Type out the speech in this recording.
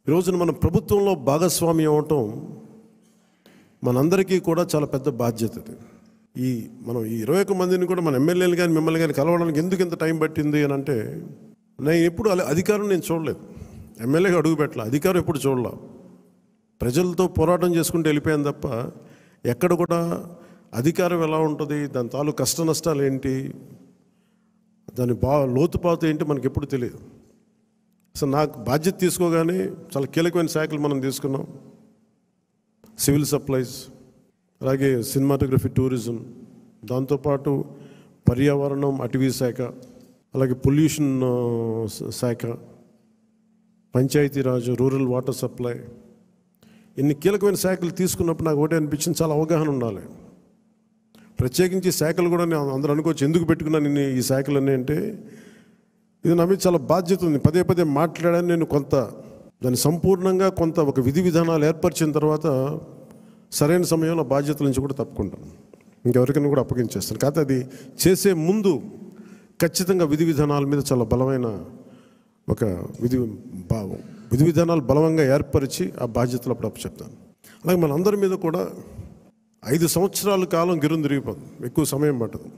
ఈరోజున మన ప్రభుత్వంలో భాగస్వామ్యం అవటం మనందరికీ కూడా చాలా పెద్ద బాధ్యత. మనం ఈ 21 మందిని కూడా మన ఎమ్మెల్యేలు కానీ మిమ్మల్ని కానీ కలవడానికి ఎందుకు ఇంత టైం పట్టింది అని అంటే, నేను ఎప్పుడు అధికారం నేను చూడలేదు, ఎమ్మెల్యేగా అడుగు పెట్టాల, అధికారం ఎప్పుడు చూడలే. ప్రజలతో పోరాటం చేసుకుంటూ వెళ్ళిపోయాను తప్ప ఎక్కడ కూడా అధికారం ఎలా ఉంటుంది, దాని తాలూకు కష్ట నష్టాలు ఏంటి, దాని లోతుపాతు ఏంటి మనకి ఎప్పుడు తెలియదు. అసలు నాకు బాధ్యత తీసుకోగానే చాలా కీలకమైన శాఖలు మనం తీసుకున్నాం. సివిల్ సప్లైస్, అలాగే సినిమాటోగ్రఫీ, టూరిజం, దాంతోపాటు పర్యావరణం, అటవీ శాఖ, అలాగే పొల్యూషన్ శాఖ, పంచాయతీరాజ్, రూరల్ వాటర్ సప్లై, ఇన్ని కీలకమైన శాఖలు తీసుకున్నప్పుడు నాకు ఒకటే అనిపించింది, చాలా అవగాహన ఉండాలి. ప్రత్యేకించి శాఖలు కూడా నేను అందరూ అనుకోవచ్చు ఎందుకు పెట్టుకున్నాను ఈ శాఖలన్నీ అంటే, ఇది నా మీద చాలా బాధ్యత ఉంది. పదే పదే మాట్లాడాను నేను. దాన్ని సంపూర్ణంగా ఒక విధి విధానాలు ఏర్పరిచిన తర్వాత సరైన సమయంలో బాధ్యతల నుంచి కూడా తప్పుకుంటాను, ఇంకెవరికైనా కూడా అప్పగించేస్తాను. కాకపోతే అది చేసే ముందు ఖచ్చితంగా విధి విధానాల మీద చాలా బలమైన ఒక విధి విధానాలు బలంగా ఏర్పరిచి ఆ బాధ్యతలు అప్పుడు అప్పచెప్తాను. అలాగే మనందరి మీద కూడా 5 సంవత్సరాల కాలం గిరుని తిరిగిపోతుంది, ఎక్కువ సమయం పట్టదు.